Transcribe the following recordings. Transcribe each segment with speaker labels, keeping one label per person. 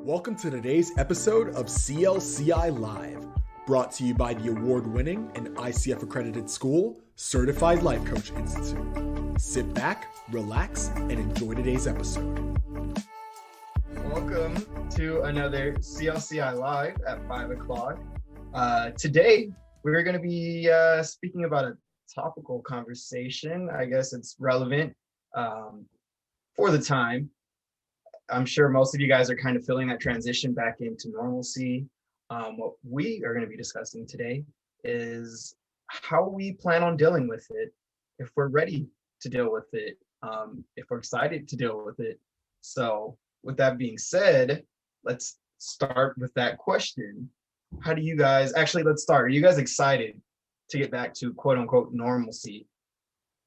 Speaker 1: Welcome to today's episode of CLCI Live, brought to you by the award-winning and ICF accredited school, Certified Life Coach Institute. Sit back, relax, and enjoy today's episode.
Speaker 2: Welcome to another CLCI Live at 5 o'clock. Today, we're going to be speaking about a topical conversation. I guess it's relevant for the time. I'm sure most of you guys are kind of feeling that transition back into normalcy. What we are going to be discussing today is how we plan on dealing with it, if we're ready to deal with it, if we're excited to deal with it. So with that being said, let's start with that question. How do you guys, let's start. Are you guys excited to get back to quote unquote normalcy?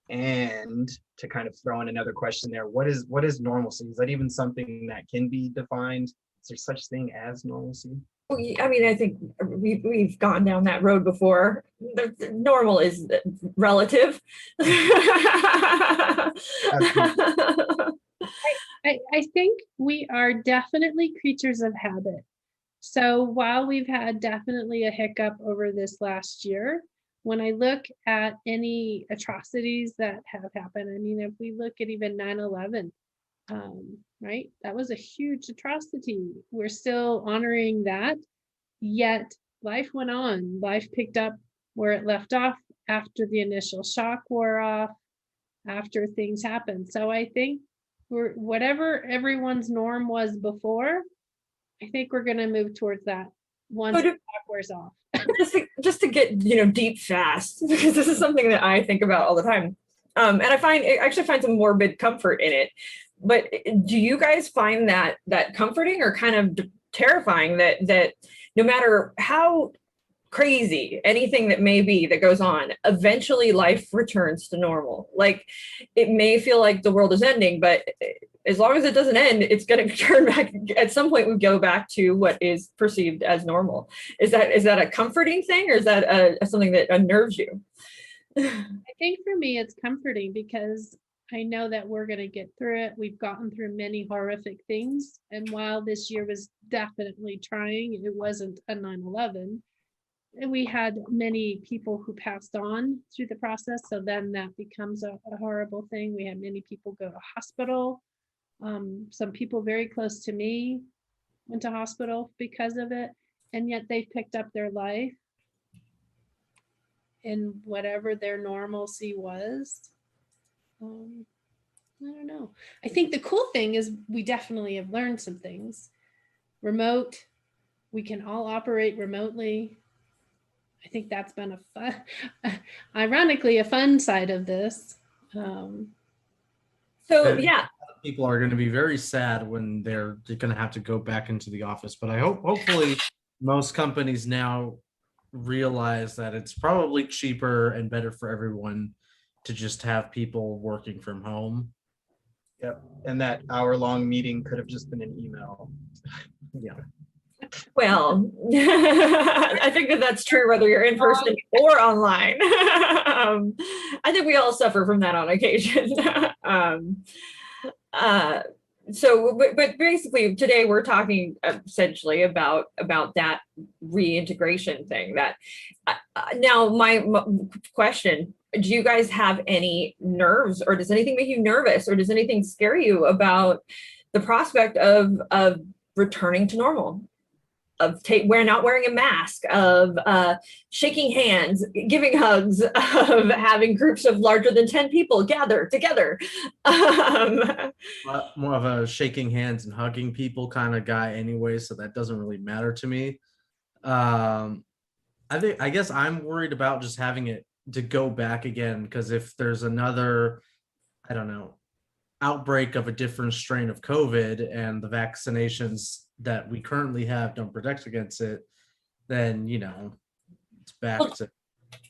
Speaker 2: And to kind of throw in another question there, what is normalcy? Is that even something that can be defined? Is there such thing as normalcy?
Speaker 3: I mean, I think we've gone down that road before. Normal is relative.
Speaker 4: I think we are definitely creatures of habit. So while we've had definitely a hiccup over this last year, when I look at any atrocities that have happened, I mean, if we look at even 9/11, right? That was a huge atrocity. We're still honoring that, yet life went on. Life picked up where it left off after the initial shock wore off, after things happened. So I think whatever everyone's norm was before, I think we're going to move towards that once the shock wears off.
Speaker 3: just to get deep fast, because this is something that I think about all the time, and I actually find some morbid comfort in it. But do you guys find that comforting or kind of terrifying that no matter how crazy anything that may be that goes on, eventually life returns to normal? Like, it may feel like the world is ending, but as long as it doesn't end, it's going to turn back. At some point, we go back to what is perceived as normal. Is that a comforting thing, or is that something that unnerves you?
Speaker 4: I think for me, it's comforting because I know that we're going to get through it. We've gotten through many horrific things. And while this year was definitely trying, it wasn't a 9/11. And we had many people who passed on through the process. So then that becomes a horrible thing. We had many people go to hospital. Some people very close to me went to hospital because of it. And yet they picked up their life in whatever their normalcy was. I don't know. I think the cool thing is we definitely have learned some things. Remote, we can all operate remotely. I think that's been ironically, a fun side of this.
Speaker 5: People are going to be very sad when they're going to have to go back into the office. But hopefully most companies now realize that it's probably cheaper and better for everyone to just have people working from home.
Speaker 2: Yep. And that hour-long meeting could have just been an email.
Speaker 5: Yeah.
Speaker 3: Well, I think that's true whether you're in person or online. I think we all suffer from that on occasion. But basically today we're talking essentially about that reintegration thing. That now my question: do you guys have any nerves, or does anything make you nervous, or does anything scare you about the prospect of returning to normal? Of not wearing a mask, of shaking hands, giving hugs, of having groups of larger than 10 people gather together.
Speaker 5: More of a shaking hands and hugging people kind of guy anyway, so that doesn't really matter to me. I guess I'm worried about just having it to go back again, because if there's another, I don't know, outbreak of a different strain of COVID and the vaccinations that we currently have don't protect against it, then it's back to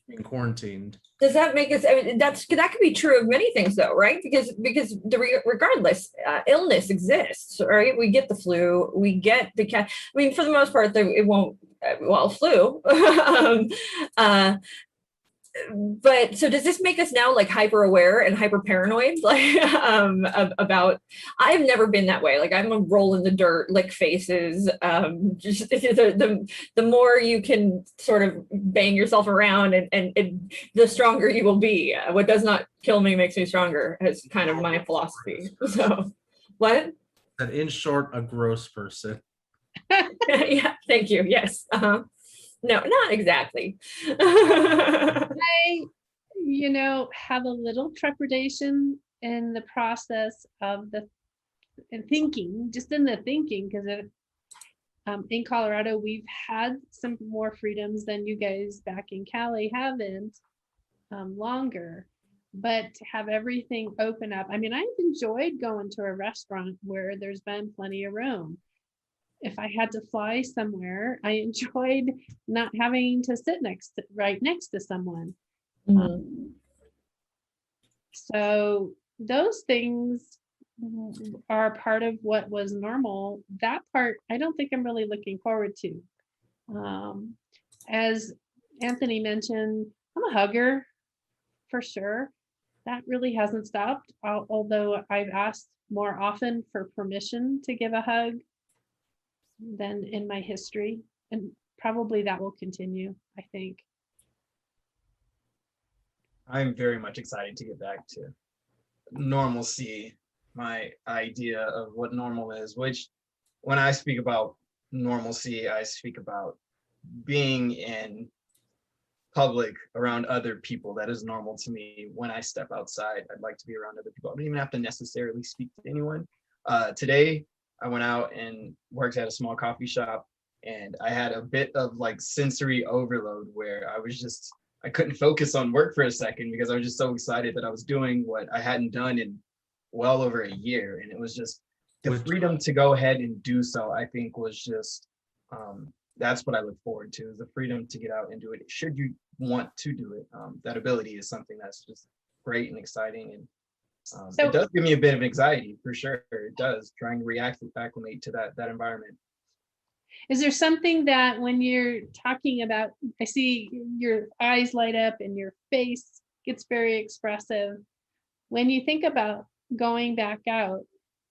Speaker 5: being quarantined.
Speaker 3: Does that make us? I mean, that could be true of many things, though, right? Because regardless, illness exists, right? We get the flu, we get I mean, for the most part, it won't. Flu. but so does this make us now like hyper aware and hyper paranoid, like about? I've never been that way. Like I'm a roll in the dirt, lick faces. Just the more you can sort of bang yourself around, and the stronger you will be. What does not kill me makes me stronger. Is kind of my philosophy. So, what?
Speaker 5: That in short, a gross person.
Speaker 3: Yeah. Thank you. Yes. No, not exactly.
Speaker 4: I, have a little trepidation in the process of and thinking, just in the thinking, because in Colorado, we've had some more freedoms than you guys back in Cali haven't, longer, but to have everything open up. I mean, I've enjoyed going to a restaurant where there's been plenty of room. If I had to fly somewhere, I enjoyed not having to sit right next to someone. So those things are part of what was normal. That part, I don't think I'm really looking forward to. As Anthony mentioned, I'm a hugger for sure. That really hasn't stopped, although I've asked more often for permission to give a hug than in my history. And probably that will continue, I think.
Speaker 2: I'm very much excited to get back to normalcy, my idea of what normal is, which when I speak about normalcy, I speak about being in public around other people. That is normal to me. When I step outside, I'd like to be around other people. I don't even have to necessarily speak to anyone. Today, I went out and worked at a small coffee shop, and I had a bit of like sensory overload where I couldn't focus on work for a second because I was just so excited that I was doing what I hadn't done in well over a year. And it was just the freedom to go ahead and do so, I think was just, that's what I look forward to, is the freedom to get out and do it. Should you want to do it, that ability is something that's just great and exciting. And it does give me a bit of anxiety for sure. It does, trying to acclimate to that environment.
Speaker 4: Is there something that when you're talking about, I see your eyes light up and your face gets very expressive. When you think about going back out,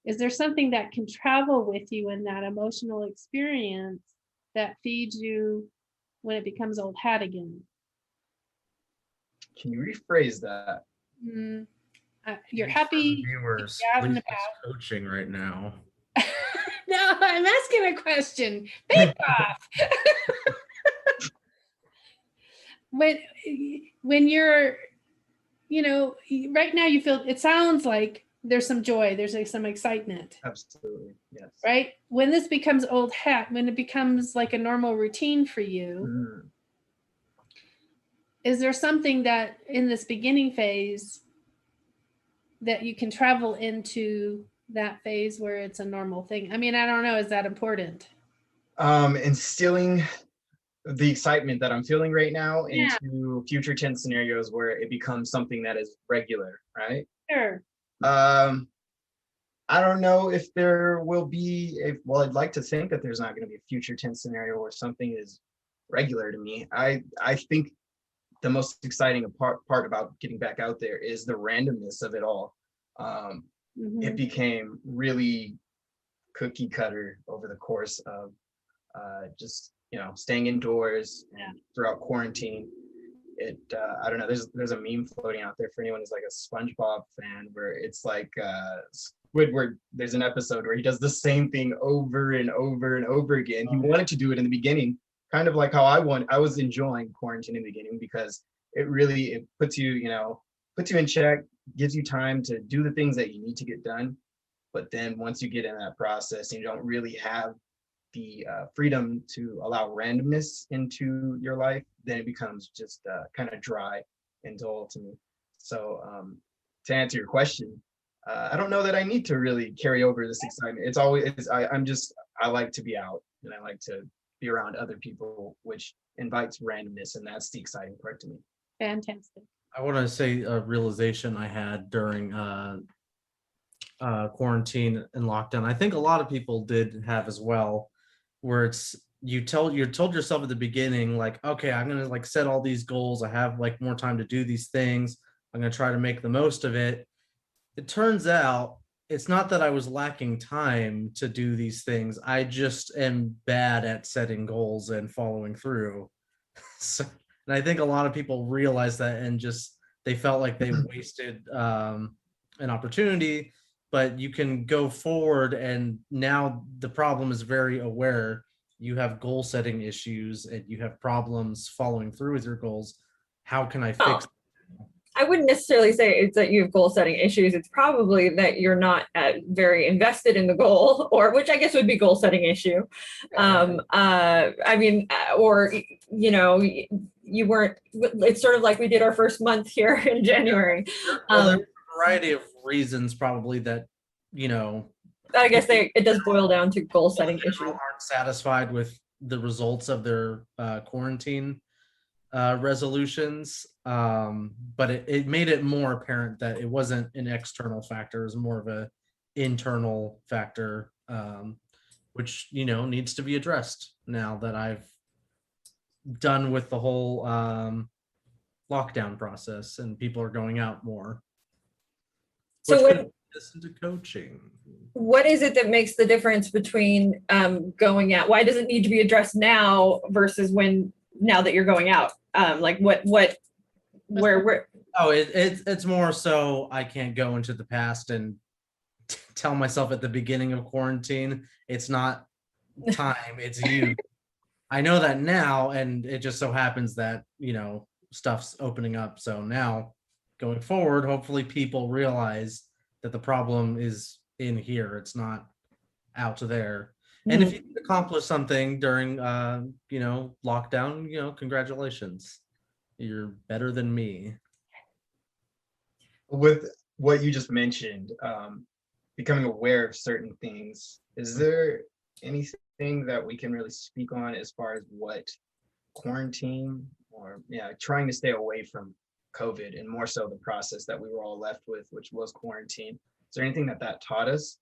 Speaker 4: is there something that can travel with you in that emotional experience that feeds you when it becomes old hat again?
Speaker 2: Can you rephrase that?
Speaker 4: You're happy.
Speaker 5: Viewers, please coaching right now.
Speaker 4: No, I'm asking a question. Back off. When you're, right now you feel, it sounds like there's some joy, there's like some excitement.
Speaker 2: Absolutely, yes.
Speaker 4: Right? When this becomes old hat, when it becomes like a normal routine for you, is there something that in this beginning phase that you can travel into that phase where it's a normal thing? I mean, I don't know, is that important?
Speaker 2: Instilling the excitement that I'm feeling right now into future tense scenarios where it becomes something that is regular, right?
Speaker 4: Sure.
Speaker 2: I don't know if there will be I'd like to think that there's not going to be a future tense scenario where something is regular to me. I think the most exciting part about getting back out there is the randomness of it all. It became really cookie cutter over the course of just staying indoors and throughout quarantine. I don't know, there's a meme floating out there for anyone who's like a SpongeBob fan where it's like Squidward, there's an episode where he does the same thing over and over and over again. He wanted to do it in the beginning, kind of like how I was enjoying quarantine in the beginning, because it puts you in check, gives you time to do the things that you need to get done. But then once you get in that process and you don't really have the freedom to allow randomness into your life, then it becomes just kind of dry and dull to me. So to answer your question, I don't know that I need to really carry over this excitement. It's always, I like to be out and I like to be around other people, which invites randomness, and that's the exciting part to me.
Speaker 4: Fantastic.
Speaker 5: I want to say a realization I had during quarantine and lockdown. I think a lot of people did have as well, where it's you told yourself at the beginning, like, okay, I'm gonna like set all these goals. I have like more time to do these things. I'm gonna try to make the most of it. It turns out it's not that I was lacking time to do these things. I just am bad at setting goals and following through. So, and I think a lot of people realize that and just they felt like they wasted an opportunity. But you can go forward, and now the problem is very aware. You have goal setting issues and you have problems following through with your goals. How can I fix?
Speaker 3: I wouldn't necessarily say it's that you have goal setting issues. It's probably that you're not very invested in the goal, or which I guess would be goal setting issue. I mean, or, you know, you weren't, it's sort of like we did our first month here in January.
Speaker 5: Well, there's a variety of reasons probably that, you know,
Speaker 3: I guess it does boil down to goal setting issues.
Speaker 5: Aren't satisfied with the results of their quarantine resolutions, but it made it more apparent that it wasn't an external factor. It was more of a internal factor, which, you know, needs to be addressed now that I've done with the whole lockdown process and people are going out more.
Speaker 3: So what,
Speaker 5: listen to coaching.
Speaker 3: What is it that makes the difference between going out? Why does it need to be addressed now versus now that you're going out? Like where?
Speaker 5: Oh, it's more so I can't go into the past and tell myself at the beginning of quarantine, it's not time, it's you. I know that now, and it just so happens that, you know, stuff's opening up. So now going forward, hopefully people realize that the problem is in here. It's not out there. And if you accomplish something during, you know, lockdown, you know, congratulations. You're better than me.
Speaker 2: With what you just mentioned, becoming aware of certain things, is there anything that we can really speak on as far as what quarantine or trying to stay away from COVID and more so the process that we were all left with, which was quarantine? Is there anything that taught us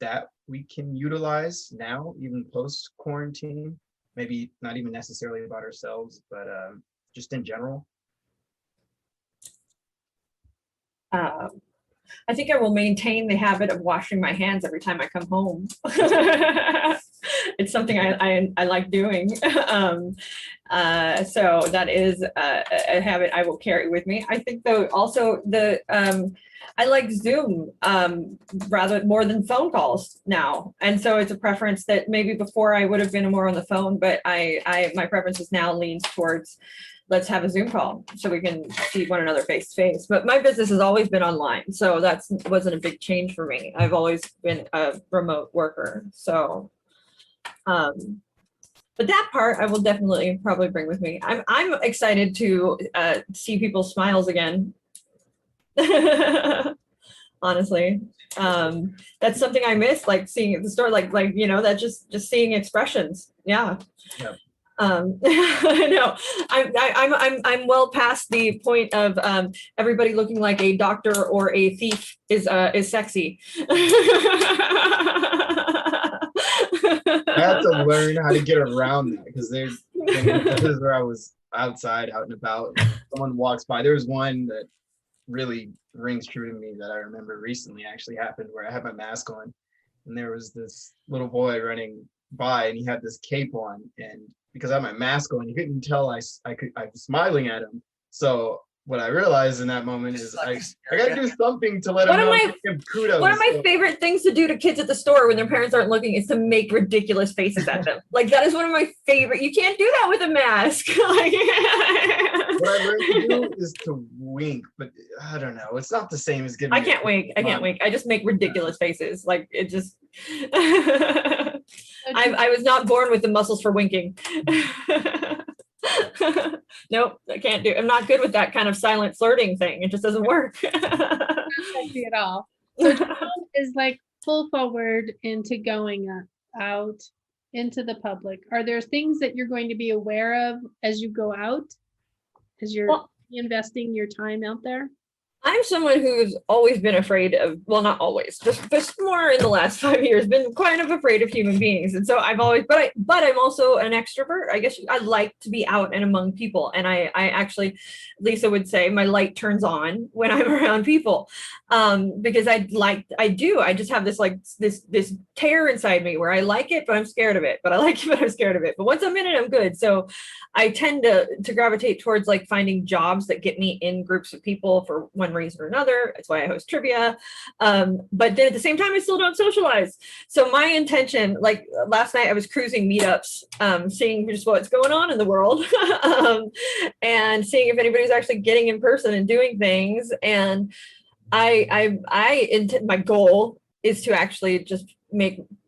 Speaker 2: that we can utilize now, even post quarantine? Maybe not even necessarily about ourselves, but just in general.
Speaker 3: I think I will maintain the habit of washing my hands every time I come home. It's something I like doing. So that is a habit I will carry with me. I think though also I like Zoom rather more than phone calls now. And so it's a preference that maybe before I would have been more on the phone, but my preferences now leans towards let's have a Zoom call so we can see one another face to face. But my business has always been online, so that wasn't a big change for me. I've always been a remote worker. So, but that part I will definitely probably bring with me. I'm excited to see people's smiles again. Honestly, that's something I miss, like seeing at the store, like you know, that just seeing expressions. Yeah. I know I'm well past the point of everybody looking like a doctor or a thief is sexy.
Speaker 2: I had to learn how to get around that because this is where I was outside, out and about. Someone walks by. There was one that really rings true to me that I remember recently actually happened where I had my mask on and there was this little boy running by and he had this cape on, and because I had my mask on, you couldn't tell I was smiling at him. So what I realized in that moment is I gotta do something to let him know. Kudos.
Speaker 3: One of my favorite things to do to kids at the store when their parents aren't looking is to make ridiculous faces at them. Like that is one of my favorite. You can't do that with a mask.
Speaker 2: What I learned to do is to wink, but I don't know. It's not the same as giving.
Speaker 3: I can't wink. I just make ridiculous faces. Like it just. I was not born with the muscles for winking. Nope, I can't do. I'm not good with that kind of silent flirting thing. It just doesn't work.
Speaker 4: Not sexy at all. So John is like full forward into going out into the public. Are there things that you're going to be aware of as you go out, as you're investing your time out there?
Speaker 3: I'm someone who's always been afraid of, well, not always, just more in the last 5 years, been kind of afraid of human beings. And so I've always, but I'm also an extrovert. I guess I like to be out and among people. And I actually, Lisa would say my light turns on when I'm around people. Because I just have this like this tear inside me where I like it, but I'm scared of it, but I like it, but I'm scared of it. But once I'm in it, I'm good. So I tend to gravitate towards like finding jobs that get me in groups of people for one reason or another. That's why I host trivia. But then at the same time, I still don't socialize. So my intention, like last night, I was cruising meetups, seeing just what's going on in the world, and seeing if anybody's actually getting in person and doing things. And my goal is to actually just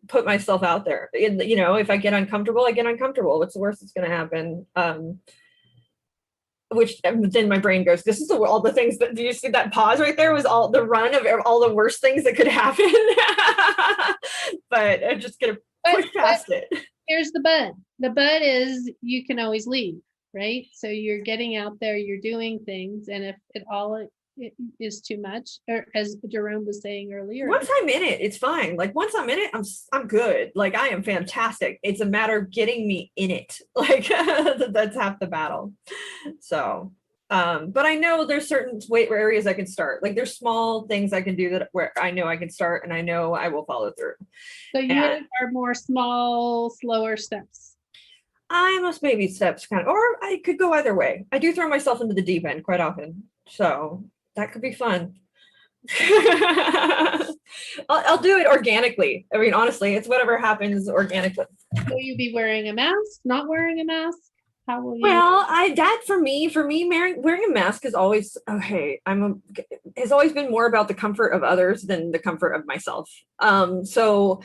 Speaker 3: put myself out there. If I get uncomfortable, I get uncomfortable. What's the worst that's going to happen? Which then my brain goes, this is all the things that, do you see that pause right there was all the run of all the worst things that could happen. But I'm just going to push past it.
Speaker 4: Here's the but. The but is you can always leave, right? So you're getting out there, you're doing things. And if it is too much, or as Jerome was saying earlier,
Speaker 3: once I'm in it, it's fine. Like once I'm in it, I'm good. Like I am fantastic. It's a matter of getting me in it. Like that's half the battle. So but I know there's certain areas I can start. Like there's small things I can do where I know I can start and I know I will follow through.
Speaker 4: So yours are more small, slower steps.
Speaker 3: I must maybe steps kind of, or I could go either way. I do throw myself into the deep end quite often. So that could be fun. I'll do it organically. I mean, honestly, it's whatever happens organically.
Speaker 4: Will you be wearing a mask? Not wearing a mask? How will you?
Speaker 3: Well, for me, wearing a mask is always okay. Has always been more about the comfort of others than the comfort of myself. So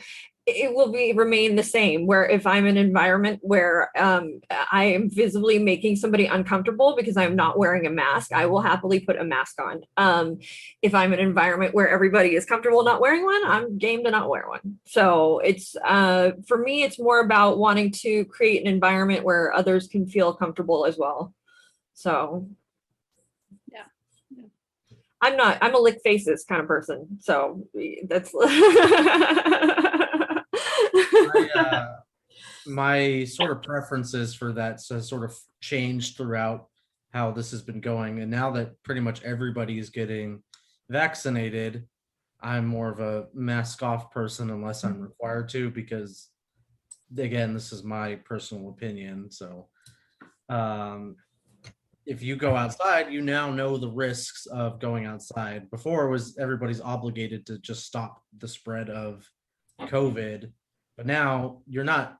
Speaker 3: it will remain the same, where if I'm in an environment where I am visibly making somebody uncomfortable because I'm not wearing a mask, I will happily put a mask on. If I'm in an environment where everybody is comfortable not wearing one, I'm game to not wear one. So it's for me, it's more about wanting to create an environment where others can feel comfortable as well. So
Speaker 4: yeah.
Speaker 3: I'm a lick faces kind of person. So that's
Speaker 5: my sort of preferences for that has sort of changed throughout how this has been going. And now that pretty much everybody is getting vaccinated, I'm more of a mask off person unless I'm required to, because again, this is my personal opinion. So if you go outside, you now know the risks of going outside. Before it was everybody's obligated to just stop the spread of COVID, but now you're not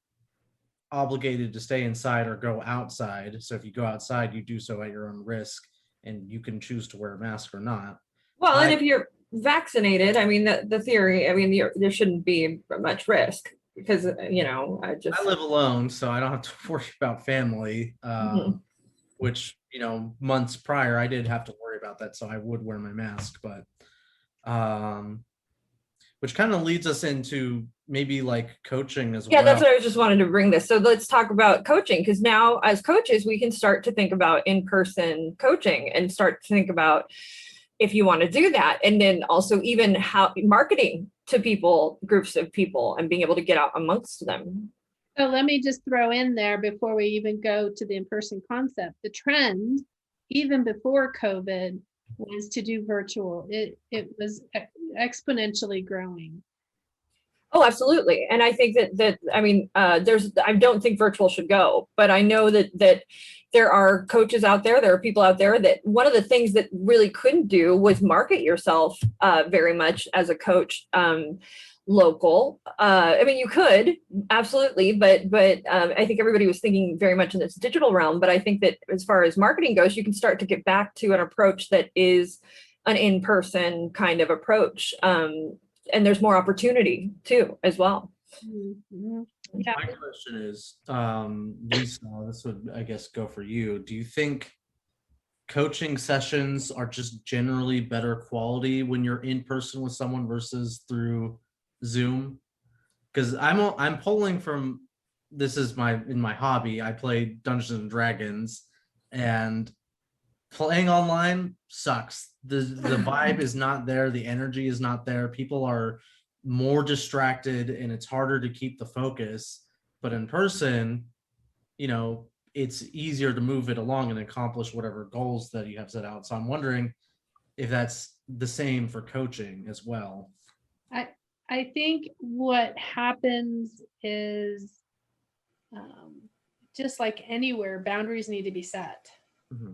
Speaker 5: obligated to stay inside or go outside. So if you go outside, you do so at your own risk, and you can choose to wear a mask or not.
Speaker 3: Well, and if you're vaccinated, I mean, the theory, I mean, there shouldn't be much risk because, I
Speaker 5: live alone, so I don't have to worry about family, which, months prior, I did have to worry about that. So I would wear my mask, but which kind of leads us into maybe like coaching as well.
Speaker 3: Yeah, that's what I just wanted to bring this. So let's talk about coaching, because now as coaches, we can start to think about in-person coaching and start to think about if you want to do that. And then also even how marketing to people, groups of people, and being able to get out amongst them.
Speaker 4: So let me just throw in there before we even go to the in-person concept. The trend, even before COVID, was to do virtual. It was exponentially growing.
Speaker 3: Oh, absolutely. And I think that I mean, I don't think virtual should go, but I know that there are coaches out there, there are people out there that one of the things that really couldn't do was market yourself very much as a coach local. I mean, you could absolutely, but I think everybody was thinking very much in this digital realm. But I think that as far as marketing goes, you can start to get back to an approach that is an in-person kind of approach. And there's more opportunity too, as well.
Speaker 4: Mm-hmm. Yeah.
Speaker 5: My question is, Lisa, this would, I guess, go for you. Do you think coaching sessions are just generally better quality when you're in person with someone versus through Zoom? Because I'm pulling from, this is my hobby. I play Dungeons and Dragons, and playing online sucks. The vibe is not there, the energy is not there. People are more distracted and it's harder to keep the focus. But in person, it's easier to move it along and accomplish whatever goals that you have set out. So I'm wondering if that's the same for coaching as well.
Speaker 4: I think what happens is just like anywhere, boundaries need to be set.
Speaker 5: Mm-hmm.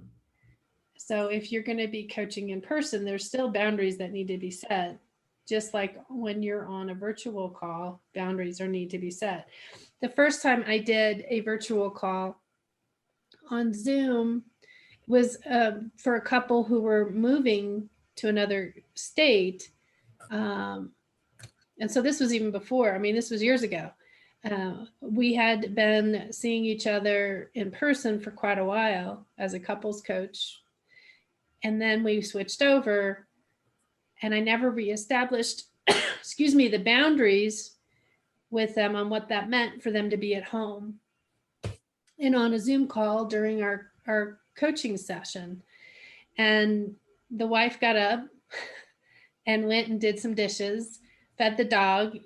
Speaker 4: So if you're going to be coaching in person, there's still boundaries that need to be set. Just like when you're on a virtual call, boundaries need to be set. The first time I did a virtual call on Zoom was for a couple who were moving to another state. And so this was even before, this was years ago. We had been seeing each other in person for quite a while as a couples coach. And then we switched over and I never reestablished, the boundaries with them on what that meant for them to be at home and on a Zoom call during our coaching session. And the wife got up and went and did some dishes, fed the dog,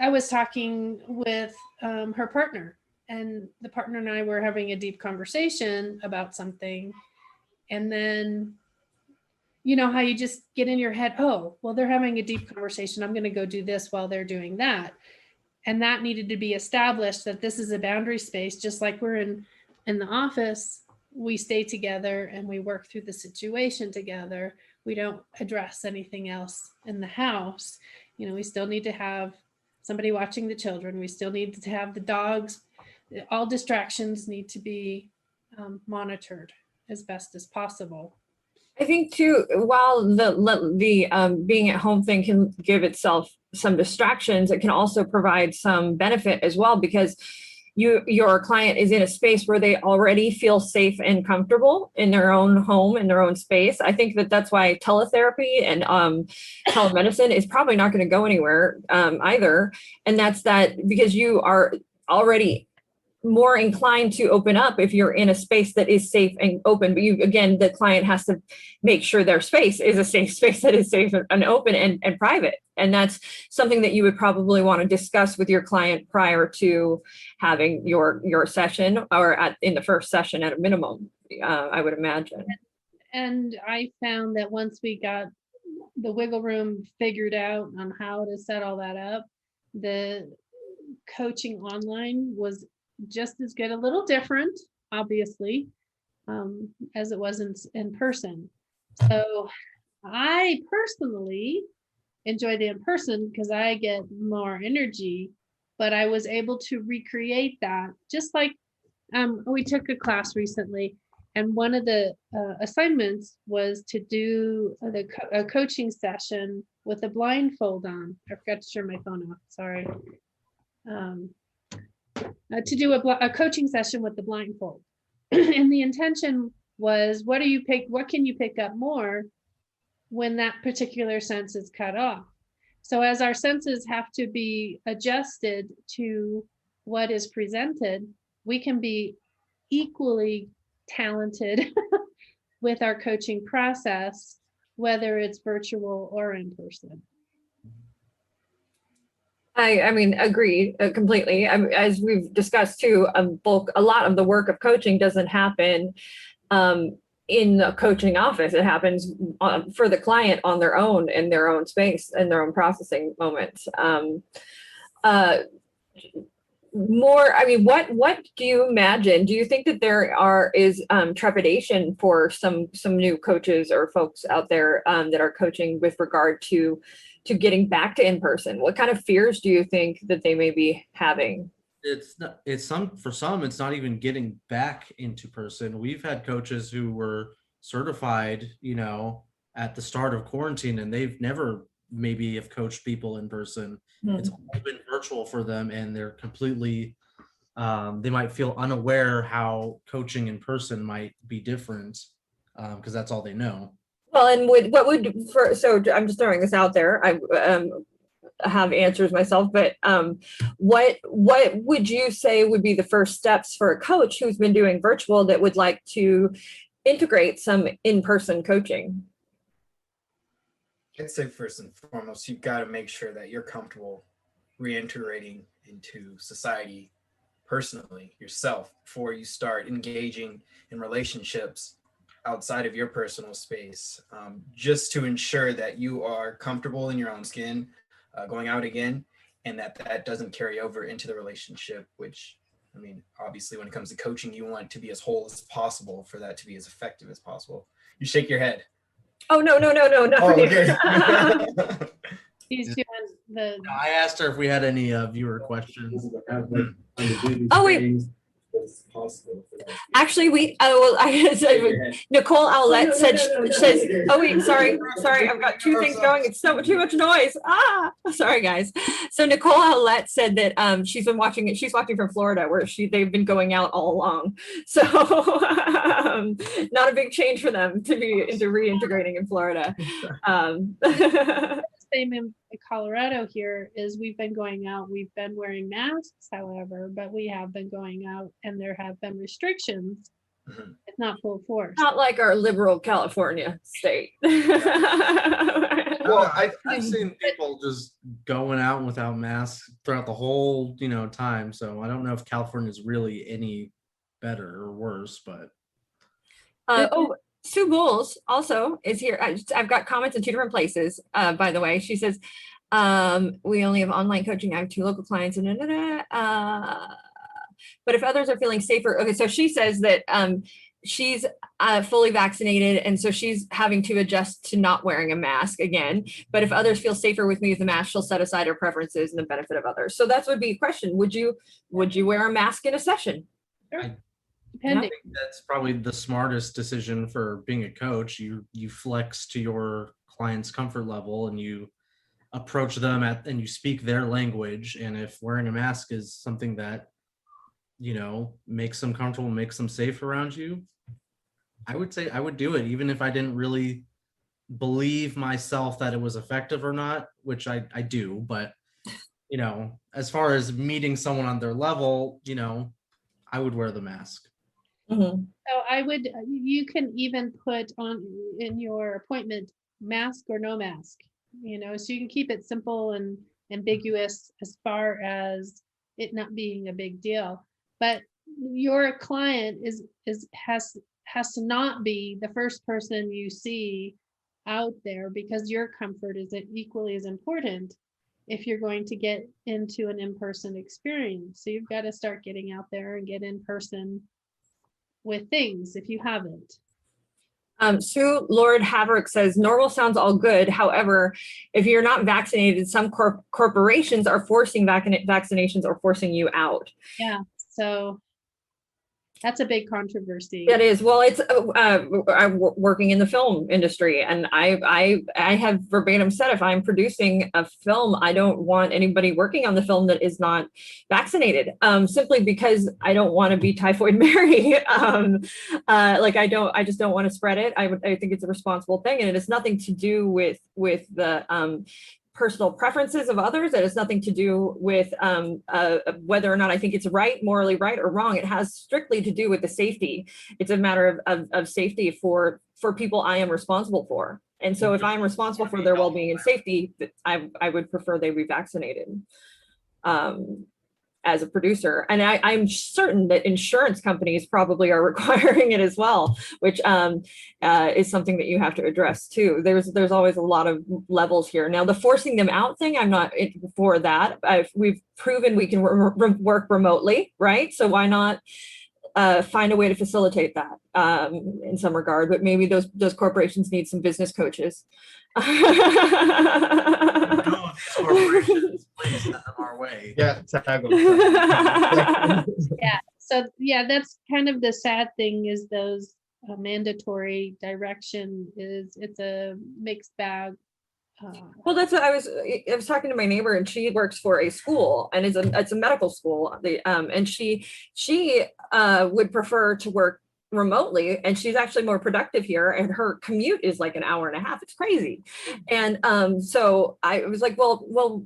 Speaker 4: I was talking with her partner, and the partner and I were having a deep conversation about something. And then, how you just get in your head, oh, well, they're having a deep conversation. I'm going to go do this while they're doing that. And that needed to be established, that this is a boundary space, just like we're in the office. We stay together and we work through the situation together. We don't address anything else in the house. We still need to have somebody watching the children. We still need to have the dogs. All distractions need to be monitored as best as possible.
Speaker 3: I think too, while the being at home thing can give itself some distractions, it can also provide some benefit as well, because your client is in a space where they already feel safe and comfortable in their own home, in their own space. I think that's why teletherapy and telemedicine is probably not going to go anywhere either. And that's because you are already more inclined to open up if you're in a space that is safe and open. But the client has to make sure their space is a safe space that is safe and open and private. And that's something that you would probably want to discuss with your client prior to having your session, or in the first session at a minimum, I would imagine.
Speaker 4: And I found that once we got the wiggle room figured out on how to set all that up, the coaching online was just as good, a little different, obviously, as it was in person. So I personally enjoy the in-person because I get more energy, but I was able to recreate that. Just like we took a class recently, and one of the assignments was to do a coaching session with a blindfold on. I forgot to turn my phone off, sorry. To do a coaching session with the blindfold. And the intention was, what can you pick up more when that particular sense is cut off? So as our senses have to be adjusted to what is presented, we can be equally talented with our coaching process, whether it's virtual or in person.
Speaker 3: I agree completely. As we've discussed too, a lot of the work of coaching doesn't happen in the coaching office. It happens for the client on their own, in their own space, in their own processing moments. What do you imagine? Do you think that there is trepidation for some new coaches or folks out there that are coaching with regard to getting back to in-person? What kind of fears do you think that they may be having?
Speaker 5: For some, it's not even getting back into person. We've had coaches who were certified, at the start of quarantine, and they've never maybe have coached people in person. Mm-hmm. It's all been virtual for them, and they're completely, they might feel unaware how coaching in person might be different because that's all they know.
Speaker 3: Well, and so I'm just throwing this out there. have answers myself, but what would you say would be the first steps for a coach who's been doing virtual that would like to integrate some in-person coaching?
Speaker 2: I'd say first and foremost, you've got to make sure that you're comfortable reintegrating into society personally yourself before you start engaging in relationships outside of your personal space, just to ensure that you are comfortable in your own skin going out again, and that doesn't carry over into the relationship, which, I mean, obviously when it comes to coaching, you want it to be as whole as possible for that to be as effective as possible. You shake your head.
Speaker 3: Oh, no, not
Speaker 2: Oh,
Speaker 3: for you.
Speaker 2: okay.
Speaker 4: He's doing the.
Speaker 5: I asked her if we had any viewer questions.
Speaker 3: Oh, wait. Actually, Nicole Owlette says, oh wait, sorry, I've got two things going. It's too much noise. Sorry guys. So Nicole Owlette said that she's watching from Florida, where they've been going out all along. So not a big change for them to be into reintegrating in Florida.
Speaker 4: Same in Colorado here is we've been going out, we've been wearing masks, however, but we have been going out and there have been restrictions. It's not full force.
Speaker 3: Not like our liberal California state.
Speaker 5: Well, I've seen people just going out without masks throughout the whole, time. So I don't know if California is really any better or worse, but.
Speaker 3: Sue Bowles also is here. I've got comments in two different places, by the way. She says, we only have online coaching. I have 2 local clients. But if others are feeling safer. Okay, so she says that she's fully vaccinated. And so she's having to adjust to not wearing a mask again. But if others feel safer with me with the mask, she'll set aside her preferences and the benefit of others. So that would be a question. Would you wear a mask in a session?
Speaker 4: Sure.
Speaker 5: I think that's probably the smartest decision for being a coach. You flex to your client's comfort level and you approach them and you speak their language. And if wearing a mask is something that, makes them comfortable, makes them safe around you, I would say I would do it, even if I didn't really believe myself that it was effective or not, which I do. But, as far as meeting someone on their level, I would wear the mask.
Speaker 3: Mm-hmm.
Speaker 4: So you can even put on in your appointment, mask or no mask, so you can keep it simple and ambiguous as far as it not being a big deal. But your client has to not be the first person you see out there, because your comfort is equally as important if you're going to get into an in-person experience. So you've got to start getting out there and get in person with things if you haven't.
Speaker 3: Sue Lord Haverick says, normal sounds all good. However, if you're not vaccinated, some corporations are forcing vaccinations or forcing you out.
Speaker 4: Yeah, so that's a big controversy.
Speaker 3: That is. Well, it's I'm working in the film industry, and I have verbatim said, if I'm producing a film, I don't want anybody working on the film that is not vaccinated, simply because I don't want to be Typhoid Mary. I just don't want to spread it. I think it's a responsible thing, and it has nothing to do with the personal preferences of others. It has nothing to do with whether or not I think it's morally right or wrong. It has strictly to do with the safety. It's a matter of safety for people I am responsible for. And so if I'm responsible for their well-being and safety, I would prefer they be vaccinated as a producer. And I'm certain that insurance companies probably are requiring it as well, which is something that you have to address too. There's always a lot of levels here. Now, the forcing them out thing, I'm not for that. We've proven we can work remotely, right? So why not find a way to facilitate that in some regard? But maybe those corporations need some business coaches.
Speaker 5: Corporations, please send them our way.
Speaker 2: Yeah, tag them.
Speaker 4: Yeah. So yeah, that's kind of the sad thing is those mandatory direction it's a mixed bag.
Speaker 3: Well, that's what I was talking to my neighbor, and she works for a school, and it's a medical school. And she would prefer to work remotely, and she's actually more productive here, and her commute is like an hour and a half. It's crazy. And so I was like, well,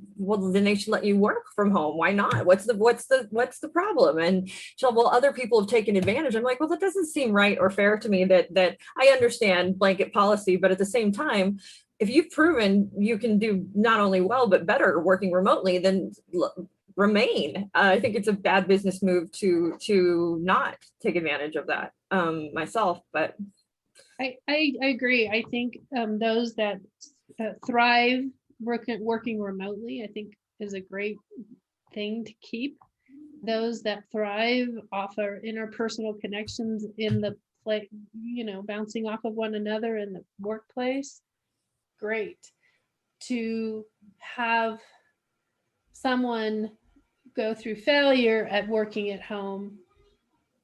Speaker 3: then they should let you work from home. Why not? What's the problem? And she'll, well, other people have taken advantage. I'm like, well, that doesn't seem right or fair to me. That I understand blanket policy, but at the same time, if you've proven you can do not only well but better working remotely, then remain. I think it's a bad business move to not take advantage of that myself. But
Speaker 4: I agree. I think those that thrive working remotely, I think is a great thing to keep. Those that thrive offer interpersonal connections in the play, bouncing off of one another in the workplace. Great. To have someone go through failure at working at home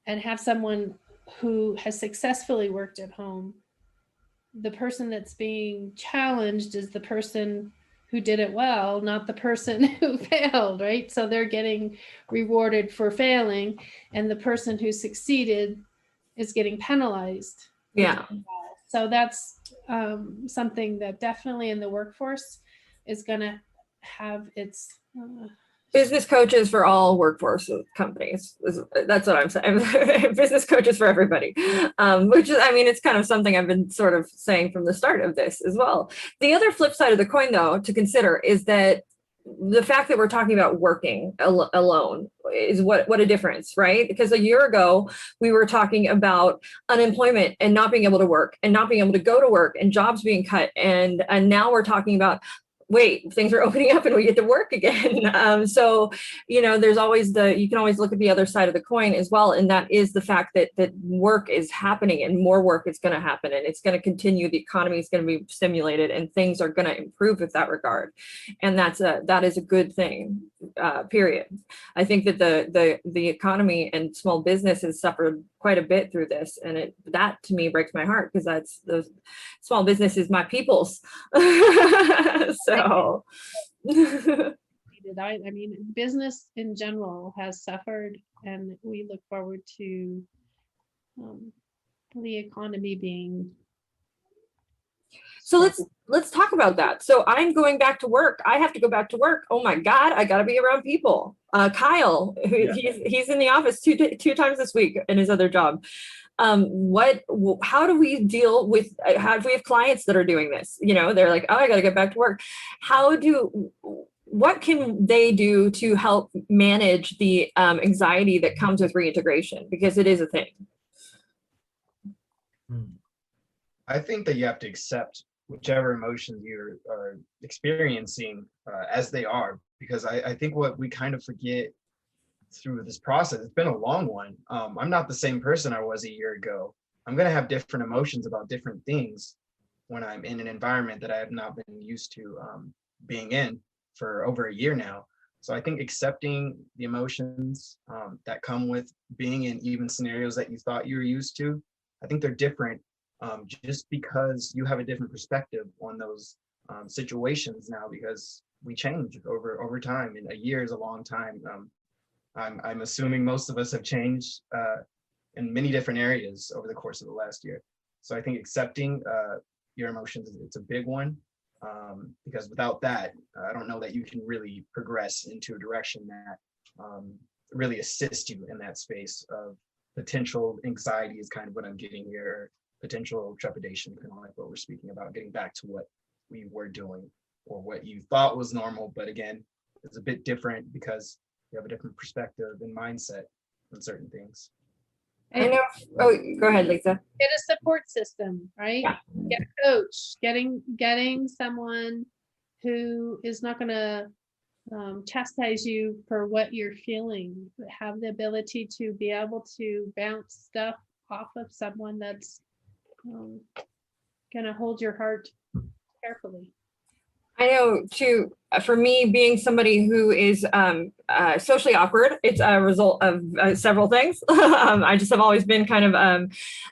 Speaker 4: and have someone who has successfully worked at home, the person that's being challenged is the person who did it well, not the person who failed, right? So they're getting rewarded for failing, and the person who succeeded is getting penalized.
Speaker 3: yeah.
Speaker 4: So that's something that definitely in the workforce is going to have its
Speaker 3: business coaches for all workforce companies. That's what I'm saying. Business coaches for everybody, which is, I mean, it's kind of something I've been sort of saying from the start of this as well. The other flip side of the coin, though, to consider is that the fact that we're talking about working alone is what a difference, right? Because a year ago, we were talking about unemployment and not being able to work and not being able to go to work and jobs being cut. And now we're talking about, wait, things are opening up and we get to work again. So, there's always you can always look at the other side of the coin as well. And that is the fact that work is happening and more work is going to happen and it's going to continue. The economy is going to be stimulated and things are going to improve with that regard. And that is a good thing, period. I think that the economy and small business has suffered quite a bit through this. And that to me breaks my heart because that's the small business is my people's. So
Speaker 4: I mean, business in general has suffered, and we look forward to the economy being.
Speaker 3: So let's talk about that. So I'm going back to work. I have to go back to work. Oh my God, I got to be around people. Kyle, he's in the office two times this week in his other job. How do we deal with, how do we have clients that are doing this? They're like, oh, I got to get back to work. What can they do to help manage the anxiety that comes with reintegration? Because it is a thing.
Speaker 2: I think that you have to accept whichever emotions you are experiencing as they are, because I think what we kind of forget through this process, it's been a long one. I'm not the same person I was a year ago. I'm going to have different emotions about different things when I'm in an environment that I have not been used to being in for over a year now. So I think accepting the emotions that come with being in even scenarios that you thought you were used to, I think they're different just because you have a different perspective on those situations now, because we change over time, and a year is a long time. I'm assuming most of us have changed in many different areas over the course of the last year. So I think accepting your emotions, it's a big one, because without that, I don't know that you can really progress into a direction that really assists you in that space of potential anxiety is kind of what I'm getting here, potential trepidation, kind of like what we're speaking about, getting back to what we were doing or what you thought was normal. But again, it's a bit different because you have a different perspective and mindset on certain things.
Speaker 3: I know. Oh, go ahead, Lisa.
Speaker 4: Get a support system, right? Yeah. Get a coach, getting someone who is not going to chastise you for what you're feeling, have the ability to be able to bounce stuff off of someone that's going to hold your heart carefully.
Speaker 3: I know too, for me, being somebody who is socially awkward. It's a result of several things. I just have always been kind of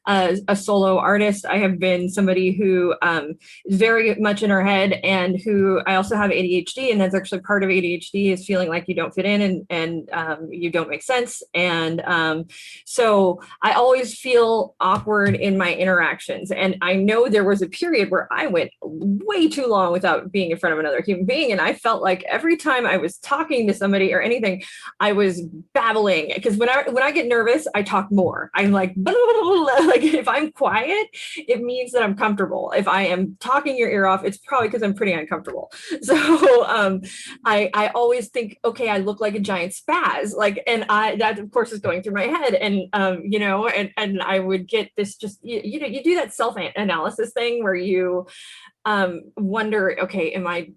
Speaker 3: a solo artist. I have been somebody who is very much in her head, and who I also have ADHD, and that's actually part of ADHD is feeling like you don't fit in, and you don't make sense. And so I always feel awkward in my interactions. And I know there was a period where I went way too long without being in front of another human being. And I felt like every time I was talking to somebody or anything, I was babbling, because when I get nervous, I talk more. I'm like, blah, blah, blah, blah. Like if I'm quiet, it means that I'm comfortable. If I am talking your ear off, it's probably because I'm pretty uncomfortable. So I always think, okay, I look like a giant spaz, like, and that of course is going through my head, and you know, and I would get this, just you know, you do that self-analysis thing where you wonder, okay, am I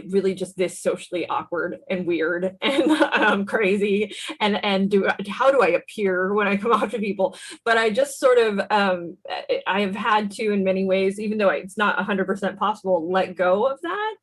Speaker 3: really just this socially awkward and weird and crazy, and how do I appear when I come out to people? But I just sort of I have had to, in many ways, even though it's not 100% possible, let go of that,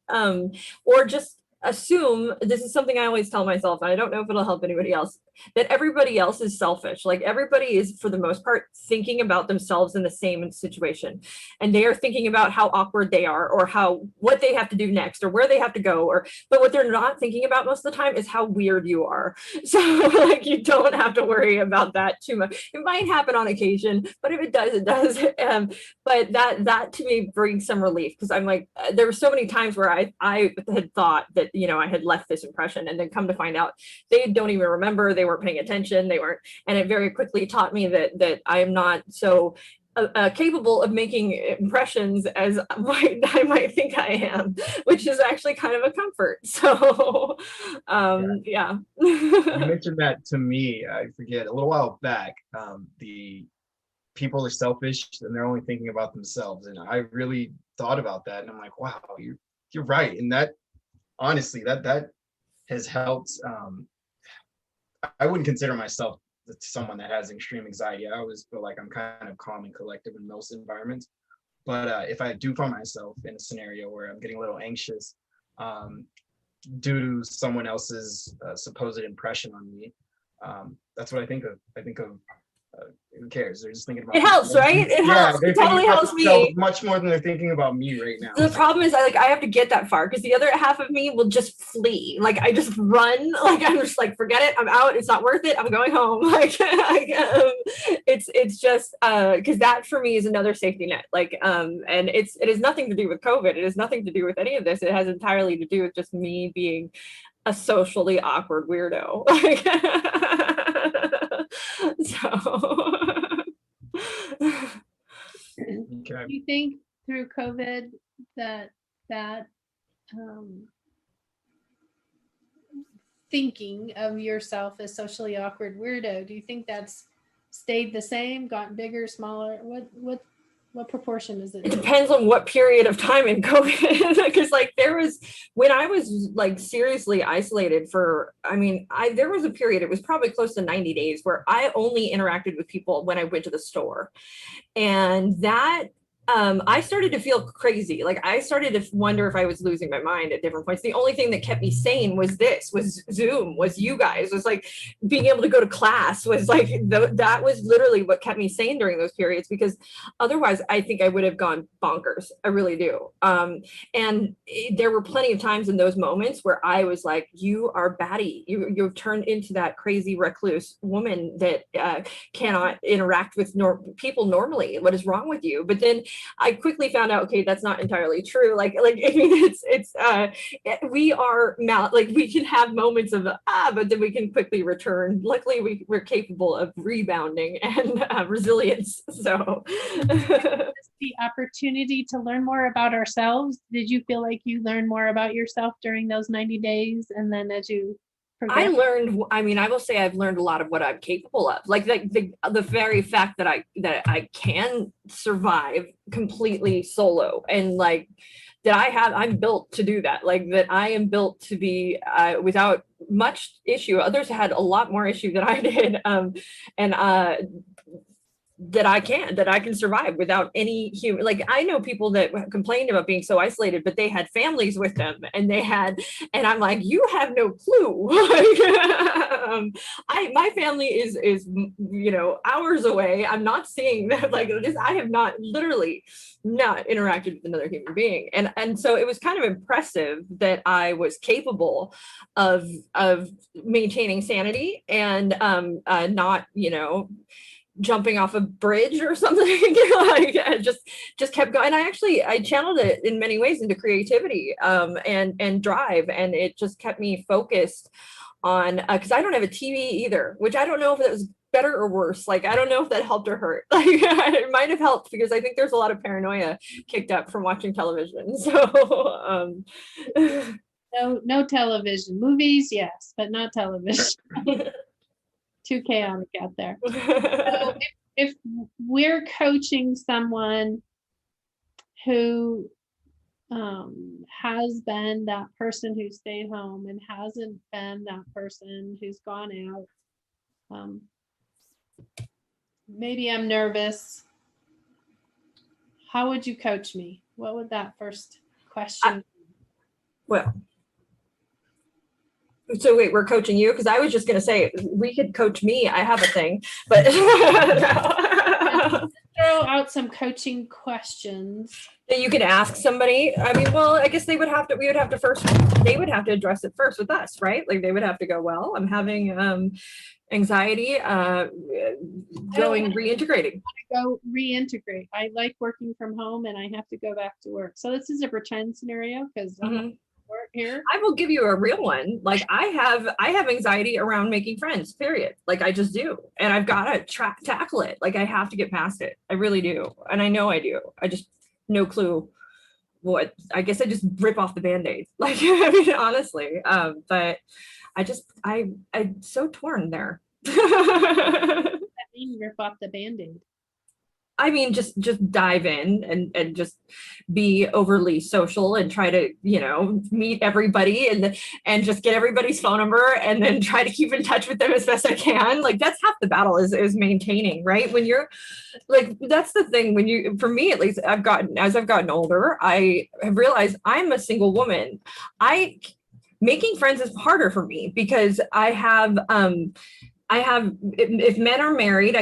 Speaker 3: or just assume, this is something I always tell myself, and I don't know if it'll help anybody else, that everybody else is selfish. Like everybody is, for the most part, thinking about themselves in the same situation, and they are thinking about how awkward they are, or what they have to do next, or where they have to go, but what they're not thinking about most of the time is how weird you are. So like, you don't have to worry about that too much. It might happen on occasion, but if it does, it does. But that to me brings some relief, because I'm like, there were so many times where I had thought that, you know, I had left this impression, and then come to find out they don't even remember, they weren't paying attention, and it very quickly taught me that I am not so capable of making impressions as I might think I am, which is actually kind of a comfort. So yeah.
Speaker 2: You mentioned that to me, I forget, a little while back, the people are selfish and they're only thinking about themselves, and I really thought about that, and I'm like, wow, you're right. And that, honestly, that has helped. I wouldn't consider myself someone that has extreme anxiety. I always feel like I'm kind of calm and collective in most environments. But if I do find myself in a scenario where I'm getting a little anxious due to someone else's supposed impression on me, that's what I think of. I think of who cares? They're just thinking about
Speaker 3: it helps, right? It helps. It totally helps me
Speaker 2: much more than they're thinking about me right now.
Speaker 3: The problem is I have to get that far, because the other half of me will just flee. Like I just run. Like I'm just like, forget it. I'm out. It's not worth it. I'm going home. Like it's just because that for me is another safety net. Like and it has nothing to do with COVID. It has nothing to do with any of this. It has entirely to do with just me being a socially awkward weirdo. Like, so.
Speaker 2: Okay.
Speaker 4: Do you think through COVID that thinking of yourself as socially awkward weirdo, do you think that's stayed the same, gotten bigger, smaller? What proportion is it?
Speaker 3: It depends on what period of time in COVID, because like when I was like seriously isolated there was a period, it was probably close to 90 days, where I only interacted with people when I went to the store. And that I started to feel crazy. Like I started to wonder if I was losing my mind at different points. The only thing that kept me sane was Zoom, was you guys, was like being able to go to class, was like that was literally what kept me sane during those periods, because otherwise I think I would have gone bonkers. I really do. And there were plenty of times in those moments where I was like, you are batty. You've turned into that crazy recluse woman that cannot interact with people normally. What is wrong with you? But then I quickly found out, okay, that's not entirely true. Like I mean, we are like we can have moments of but then we can quickly return. Luckily, we're capable of rebounding and resilience. So
Speaker 4: the opportunity to learn more about ourselves. Did you feel like you learned more about yourself during those 90 days, and then as you
Speaker 3: I learned, I will say I've learned a lot of what I'm capable of. Like the very fact that I can survive completely solo, and like that I'm built to do that. Like that I am built to be without much issue. Others had a lot more issue than I did. And that I can survive without any human. Like, I know people that complained about being so isolated, but they had families with them, and I'm like, you have no clue. My family is hours away. I'm not seeing them. Like, I have not literally not interacted with another human being, and so it was kind of impressive that I was capable of maintaining sanity and not jumping off a bridge or something. Like, I just kept going. And I channeled it in many ways into creativity and drive, and it just kept me focused on because I don't have a TV either, which I don't know if that was better or worse. Like, I don't know if that helped or hurt. Like, it might have helped because I think there's a lot of paranoia kicked up from watching television. So
Speaker 4: no television. Movies, yes, but not television. Too chaotic out there. So if we're coaching someone who has been that person who stayed home and hasn't been that person who's gone out, maybe I'm nervous. How would you coach me? What would that first question be?
Speaker 3: Well, so wait, we're coaching you? Because I was just going to say we could coach me. I have a thing, but
Speaker 4: throw out some coaching questions
Speaker 3: that you could ask somebody. I mean, well, I guess they would have to address it first with us, right? Like, they would have to go, well, I'm having anxiety, reintegrating.
Speaker 4: Go reintegrate. I like working from home and I have to go back to work. So this is a pretend scenario because I'm here.
Speaker 3: I will give you a real one. Like, I have anxiety around making friends, period. Like, I just do. And I've got to tackle it. Like, I have to get past it. I really do. And I know I do. I just no clue what. I guess I just rip off the Band-Aid. Like, I mean, honestly. But I'm so torn there.
Speaker 4: I mean, rip off the Band-Aid.
Speaker 3: I mean, just dive in and just be overly social and try to, meet everybody and just get everybody's phone number and then try to keep in touch with them as best I can. Like, that's half the battle is maintaining, right? When you're like, that's the thing for me, at least, as I've gotten older, I have realized I'm a single woman. Making friends is harder for me because if men are married,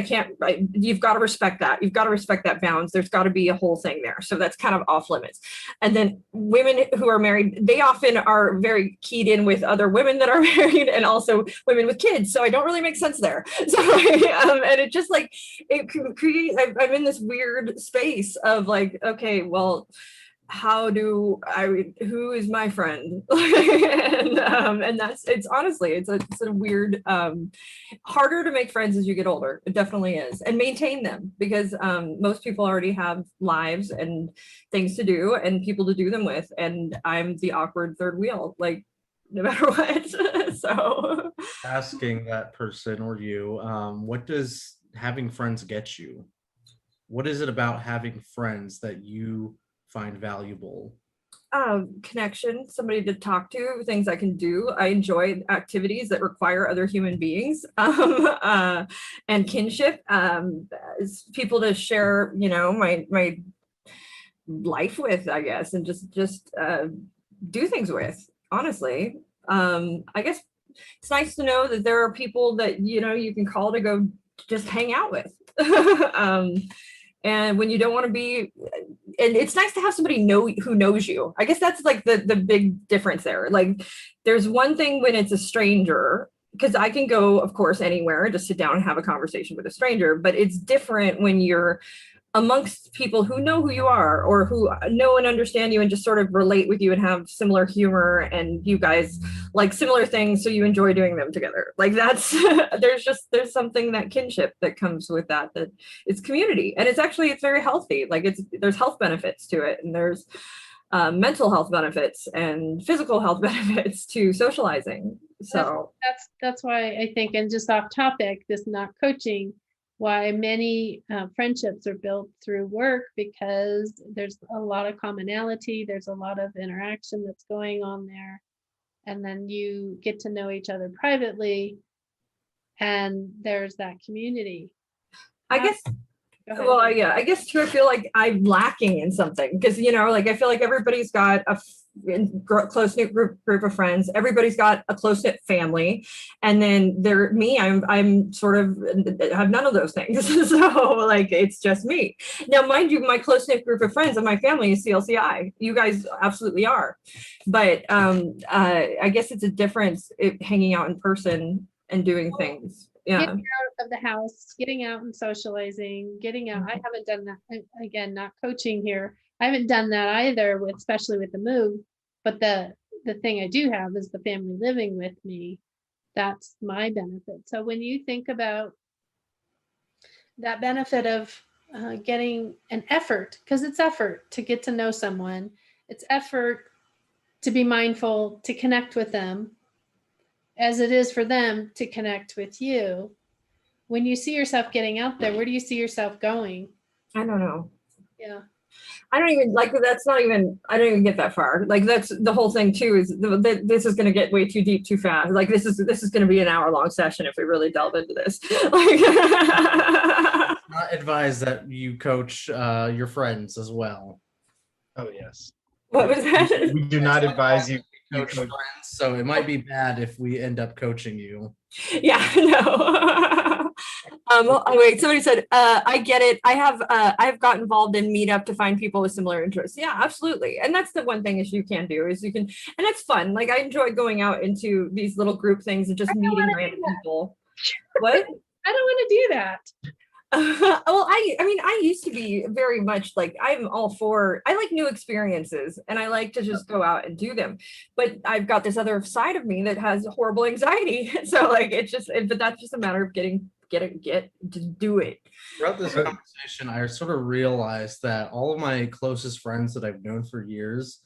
Speaker 3: you've got to respect that. You've got to respect that bounds. There's got to be a whole thing there. So that's kind of off limits. And then women who are married, they often are very keyed in with other women that are married and also women with kids. So I don't really make sense there. So, and it just like, it creates, I'm in this weird space of like, okay, well, who is my friend? And it's honestly, it's a weird, harder to make friends as you get older. It definitely is. And maintain them because most people already have lives and things to do and people to do them with. And I'm the awkward third wheel, like, no matter what. So
Speaker 5: asking that person or you, what does having friends get you? What is it about having friends that you find valuable?
Speaker 3: Connection, somebody to talk to, things I can do. I enjoy activities that require other human beings, and kinship, people to share, my life with, I guess, and just do things with, honestly. I guess it's nice to know that there are people that, you can call to go just hang out with. And when you don't want to be, and it's nice to have somebody who knows you. I guess that's like the big difference there. Like, there's one thing when it's a stranger, because I can go, of course, anywhere, just sit down and have a conversation with a stranger, but it's different when you're amongst people who know who you are or who know and understand you and just sort of relate with you and have similar humor and you guys like similar things, so you enjoy doing them together. Like, that's there's something, that kinship that comes with that it's community, and it's very healthy. Like, there's health benefits to it, and there's mental health benefits and physical health benefits to socializing. So
Speaker 4: that's why I think, and just off topic, this not coaching, why many friendships are built through work, because there's a lot of commonality, there's a lot of interaction that's going on there, and then you get to know each other privately, and there's that community.
Speaker 3: I guess
Speaker 4: Go ahead.
Speaker 3: Well, yeah, I guess too, I feel like I'm lacking in something because, like, I feel like everybody's got a close knit group of friends. Everybody's got a close knit family. And then I'm sort of have none of those things. So, like, it's just me. Now, mind you, my close knit group of friends and my family is CLCI. You guys absolutely are. But I guess it's a difference hanging out in person and doing things. Yeah.
Speaker 4: Getting out of the house, getting out and socializing, getting out. I haven't done that. Again, not coaching here. I haven't done that either, especially with the move. But the thing I do have is the family living with me. That's my benefit. So when you think about that benefit of getting an effort, because it's effort to get to know someone, it's effort to be mindful, to connect with them, as it is for them to connect with you. When you see yourself getting out there, where do you see yourself going?
Speaker 3: I don't know.
Speaker 4: Yeah.
Speaker 3: I don't even like that's not even I don't even get that far. Like that's the whole thing too is this is going to get way too deep too fast. Like this is going to be an hour-long session if we really delve into this. Like,
Speaker 5: Not advised that you coach your friends as well.
Speaker 2: Oh yes.
Speaker 3: what was that?
Speaker 2: We do not advise you.
Speaker 5: Coach friends, so it might be bad if we end up coaching you.
Speaker 3: Yeah, no. Wait, somebody said, I get it. I've got involved in Meetup to find people with similar interests. Yeah, absolutely. And that's the one thing is you can do is you can, and it's fun. Like I enjoy going out into these little group things and just meeting random people. What?
Speaker 4: I don't want to do that.
Speaker 3: Well, I mean, I used to be very much like I like new experiences and I like to just go out and do them. But I've got this other side of me that has horrible anxiety. So like but that's just a matter of to do it.
Speaker 5: Throughout this conversation, I sort of realized that all of my closest friends that I've known for years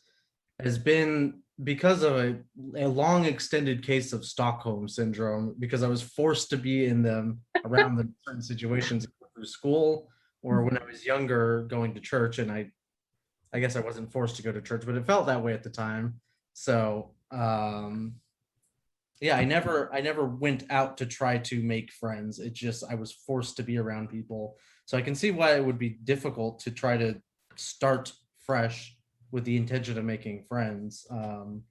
Speaker 5: has been because of a long extended case of Stockholm syndrome, because I was forced to be in them around the certain situations through school or when I was younger going to church. And I guess I wasn't forced to go to church, but it felt that way at the time. So yeah, I never went out to try to make friends. It just, I was forced to be around people. So I can see why it would be difficult to try to start fresh with the intention of making friends. And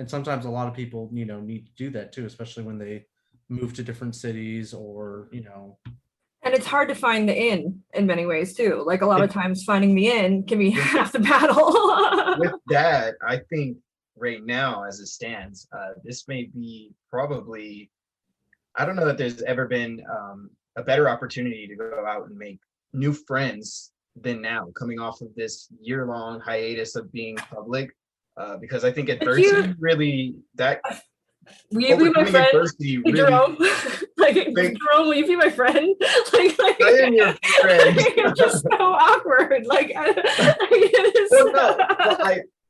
Speaker 5: sometimes a lot of people, need to do that too, especially when they move to different cities or.
Speaker 3: And it's hard to find the in many ways too. Like a lot of times finding the in can be half the battle.
Speaker 2: With that, I think right now as it stands, this may be probably, I don't know that there's ever been a better opportunity to go out and make new friends than now, coming off of this year-long hiatus of being public, because I think adversity really that
Speaker 3: will you be my friend?
Speaker 2: Adversity
Speaker 3: hey, Jerome, Jerome, will you be my friend? Like
Speaker 2: I am your friend.
Speaker 3: It's just so awkward. Like,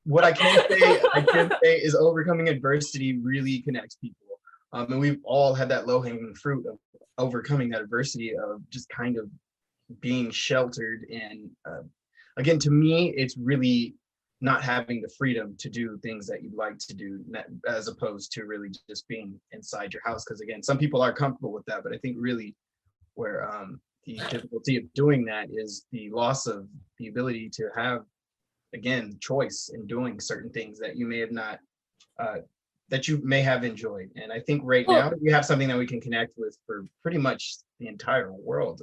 Speaker 2: what I can say is overcoming adversity really connects people. And we've all had that low-hanging fruit of overcoming that adversity of just kind of being sheltered. And again, to me, it's really not having the freedom to do things that you'd like to do, as opposed to really just being inside your house. Because again, some people are comfortable with that, but I think really where the difficulty of doing that is the loss of the ability to have, again, choice in doing certain things that you may have not that you may have enjoyed. And I think right now we have something that we can connect with for pretty much the entire world.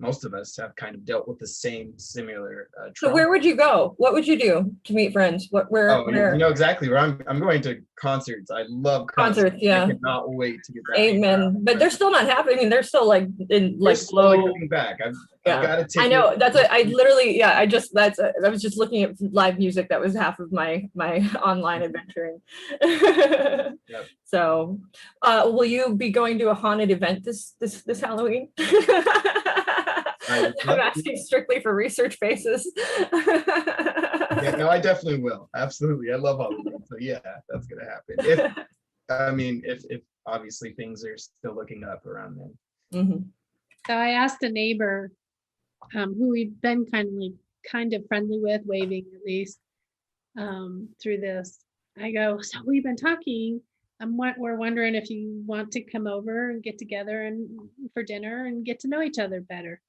Speaker 2: Most of us have kind of dealt with the same similar trauma.
Speaker 3: So where would you go? What would you do to meet friends? Where?
Speaker 2: You know exactly where I'm going to concerts. I love concerts.
Speaker 3: Yeah,
Speaker 2: I cannot wait to get back.
Speaker 3: Amen. But they're still not happening. They're still like in like
Speaker 2: slowly coming back. I've got a ticket.
Speaker 3: I know that's what I literally. Yeah, I was just looking at live music. That was half of my online adventuring.
Speaker 2: Yep.
Speaker 3: So, will you be going to a haunted event this Halloween? I'm asking strictly for research basis.
Speaker 2: Yeah, no, I definitely will. Absolutely. I love Halloween. So yeah, that's gonna happen. If obviously things are still looking up around then.
Speaker 3: Mm-hmm.
Speaker 4: So I asked a neighbor who we've been kind of friendly with, waving at least through this. I go, so we've been talking. We're wondering if you want to come over and get together and for dinner and get to know each other better.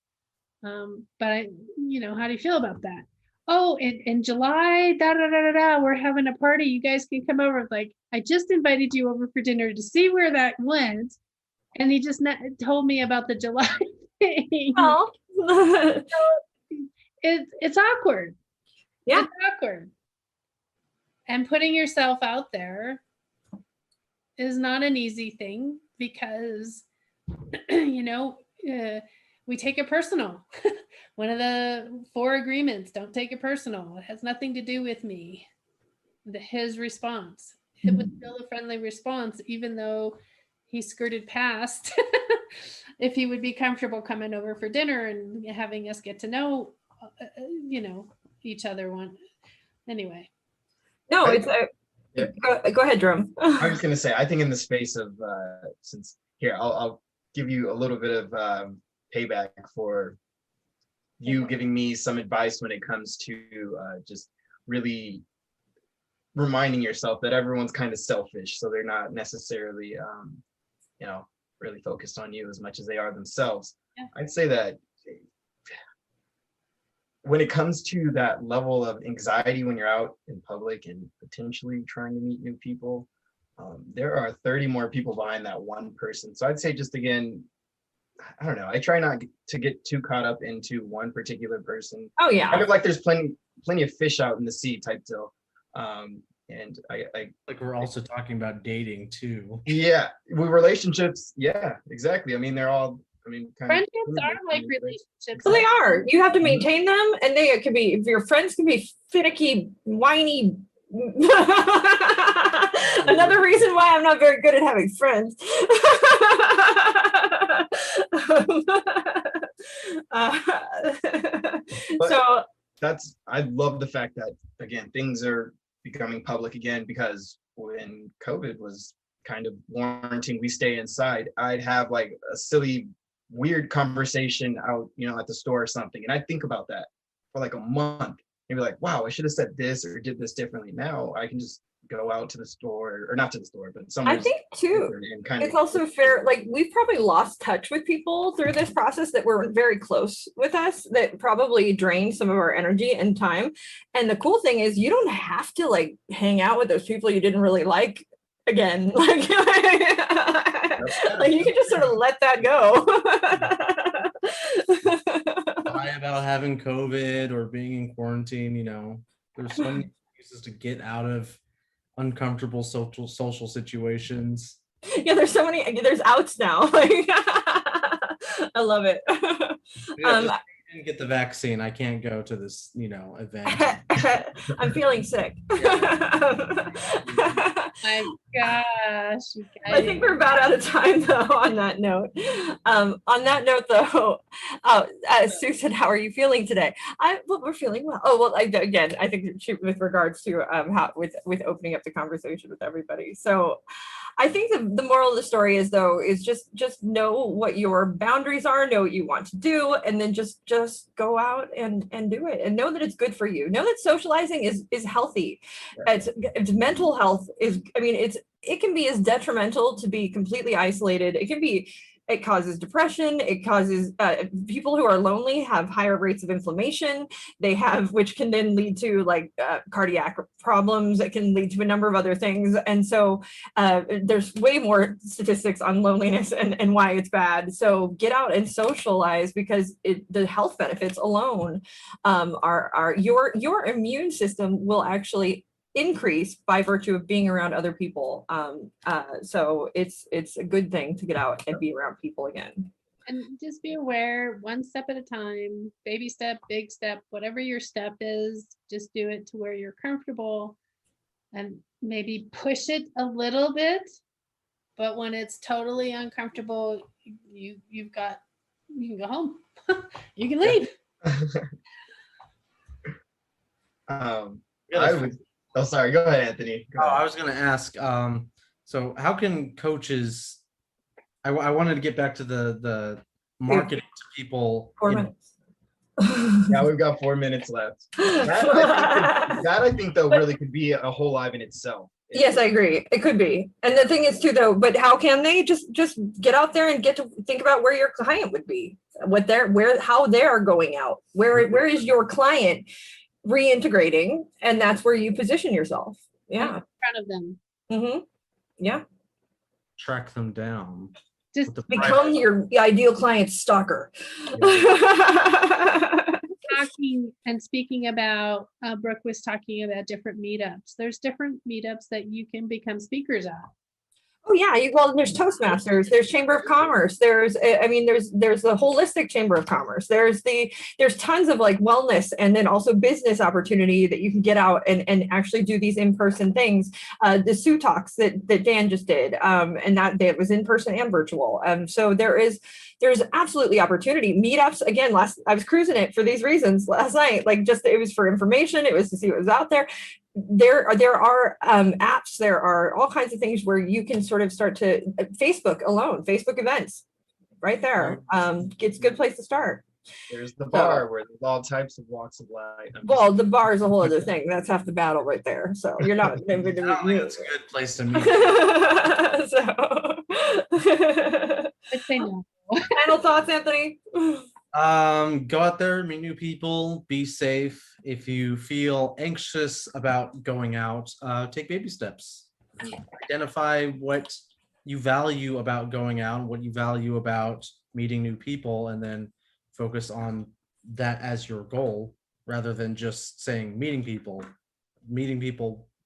Speaker 4: But how do you feel about that? Oh, in July, we're having a party. You guys can come over. Like, I just invited you over for dinner to see where that went. And he just told me about the July thing.
Speaker 3: Oh.
Speaker 4: It's awkward.
Speaker 3: Yeah.
Speaker 4: It's awkward. And putting yourself out there is not an easy thing because, we take it personal. One of the 4 agreements, don't take it personal. It has nothing to do with me. His response. It was still a friendly response, even though he skirted past if he would be comfortable coming over for dinner and having us get to know, each other. Anyway.
Speaker 3: No, it's
Speaker 2: Yeah.
Speaker 3: Go ahead, Drum.
Speaker 2: I was going to say, I think in the space of, since here, I'll give you a little bit of payback for you giving me some advice when it comes to just really reminding yourself that everyone's kind of selfish. So they're not necessarily, really focused on you as much as they are themselves.
Speaker 4: Yeah.
Speaker 2: I'd say that when it comes to that level of anxiety when you're out in public and potentially trying to meet new people, there are 30 more people behind that one person. So I'd say just again, I don't know, I try not to get too caught up into one particular person.
Speaker 3: Oh yeah.
Speaker 2: Kind of like there's plenty of fish out in the sea type deal. And I
Speaker 5: like we're also talking about dating too.
Speaker 2: Yeah, with relationships, yeah, exactly. I mean, they're all,
Speaker 4: friendships are like relationships.
Speaker 3: Well, they are. You have to maintain them, and they could be. Your friends can be finicky, whiny. Another reason why I'm not very good at having friends. So
Speaker 2: I love the fact that again things are becoming public again, because when COVID was kind of warranting we stay inside, I'd have like a silly weird conversation out at the store or something, and I think about that for like a month and be like, wow, I should have said this or did this differently. Now I can just go out to the store, or not to the store, but somewhere.
Speaker 3: I think too, it's also fair, like we've probably lost touch with people through this process that were very close with us, that probably drained some of our energy and time. And the cool thing is you don't have to like hang out with those people you didn't really like again. Like, like you can just sort of let that go.
Speaker 5: Lie about having COVID or being in quarantine, there's so many excuses to get out of uncomfortable social situations.
Speaker 3: Yeah, there's outs now. Like, I love it.
Speaker 5: Yeah, I didn't get the vaccine. I can't go to this, event.
Speaker 3: I'm feeling sick.
Speaker 4: My gosh.
Speaker 3: I think we're about out of time though on that note. Sue said, how are you feeling today? We're feeling well. Oh, well, again, I think with regards to how with opening up the conversation with everybody. So I think the moral of the story is just know what your boundaries are, know what you want to do, and then just go out and do it, and know that it's good for you. Know that socializing is healthy. Yeah. It's mental health it can be as detrimental to be completely isolated. It causes depression. It causes people who are lonely have higher rates of inflammation. Which can then lead to cardiac problems. It can lead to a number of other things. And so there's way more statistics on loneliness and why it's bad. So get out and socialize, because the health benefits alone are your immune system will actually increase by virtue of being around other people. So it's a good thing to get out and be around people again.
Speaker 4: And just be aware, one step at a time, baby step, big step, whatever your step is, just do it to where you're comfortable, and maybe push it a little bit. But when it's totally uncomfortable, you can go home. You can leave.
Speaker 2: Oh, sorry. Go ahead, Anthony. Go ahead.
Speaker 5: I was going to ask, so how can coaches, I wanted to get back to the marketing to people.
Speaker 3: 4 minutes.
Speaker 2: Yeah, we've got 4 minutes left. That I think though really could be a whole live in itself.
Speaker 3: Yes, I agree. It could be. And the thing is too, though, but how can they just get out there and get to think about where your client would be, how they're going out, where is your client reintegrating, and that's where you position yourself. Yeah.
Speaker 4: In front of them.
Speaker 3: Mm-hmm. Yeah.
Speaker 5: Track them down.
Speaker 4: Just
Speaker 3: Become your ideal client stalker.
Speaker 4: talking and speaking about, Brooke was talking about different meetups. There's different meetups that you can become speakers at.
Speaker 3: Oh yeah, well, there's Toastmasters, there's Chamber of Commerce, there's the holistic Chamber of Commerce. There's tons of like wellness and then also business opportunity that you can get out and actually do these in-person things. The Sue Talks that Dan just did, and that was in person and virtual. So there's absolutely opportunity. Meetups, again, I was cruising it for these reasons last night, like just it was for information, it was to see what was out there. There are apps, there are all kinds of things where you can sort of start to Facebook events right there. It's a good place to start.
Speaker 2: There's the bar where there's all types of walks of life.
Speaker 3: Well, the bar is a whole other thing. That's half the battle right there. So you're not.
Speaker 5: I don't think it's a good place to meet.
Speaker 4: But they know.
Speaker 3: Final thoughts, Anthony?
Speaker 5: Go out there, meet new people, be safe. If you feel anxious about going out, take baby steps. Identify what you value about going out, what you value about meeting new people, and then focus on that as your goal rather than just saying meeting people.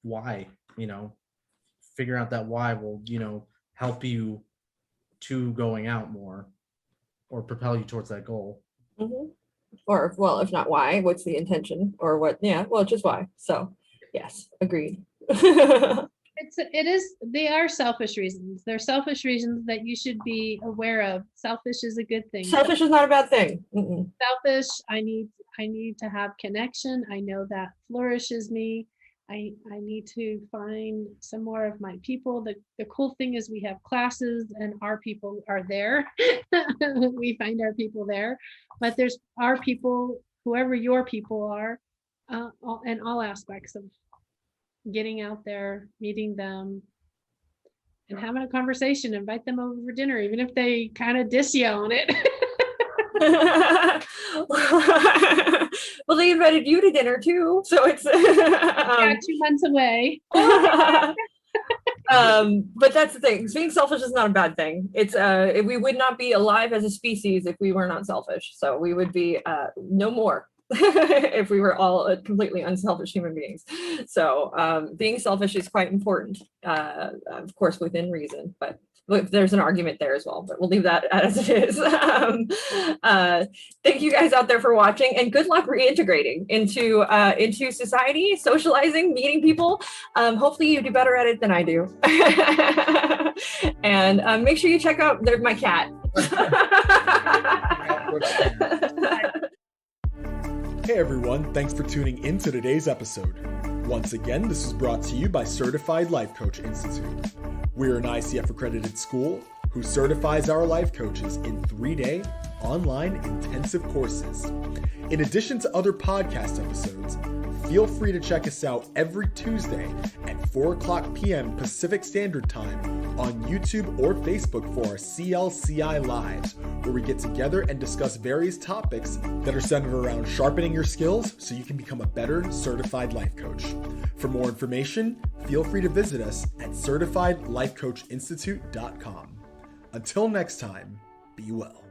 Speaker 5: Why? Figuring out that why will help you to going out more or propel you towards that goal.
Speaker 3: Mm-hmm. Or, well, if not why, what's the intention or what? Yeah, well, just why. So yes, agreed.
Speaker 4: They are selfish reasons. They're selfish reasons that you should be aware of. Selfish is a good thing.
Speaker 3: Selfish is not a bad thing. Mm-mm.
Speaker 4: Selfish, I need to have connection. I know that flourishes me. I need to find some more of my people. The cool thing is we have classes and our people are there. We find our people there, but there's our people, whoever your people are, in all aspects of getting out there, meeting them, and having a conversation. Invite them over for dinner, even if they kind of diss you on it.
Speaker 3: Well, they invited you to dinner too, so it's
Speaker 4: 2 months away.
Speaker 3: But that's the thing. Being selfish is not a bad thing. It's we would not be alive as a species if we were not selfish. So we would be no more if we were all completely unselfish human beings. So being selfish is quite important, of course, within reason, but there's an argument there as well, but we'll leave that as it is. Thank you guys out there for watching, and good luck reintegrating into society, socializing, meeting people. Hopefully you do better at it than I do. And make sure you check out my cat.
Speaker 1: Hey everyone, thanks for tuning in to today's episode. Once again, this is brought to you by Certified Life Coach Institute. We're an ICF accredited school who certifies our life coaches in 3-day online intensive courses. In addition to other podcast episodes, feel free to check us out every Tuesday at 4:00 p.m. Pacific Standard Time on YouTube or Facebook for our CLCI Lives, where we get together and discuss various topics that are centered around sharpening your skills so you can become a better certified life coach. For more information, feel free to visit us at certifiedlifecoachinstitute.com. Until next time, be well.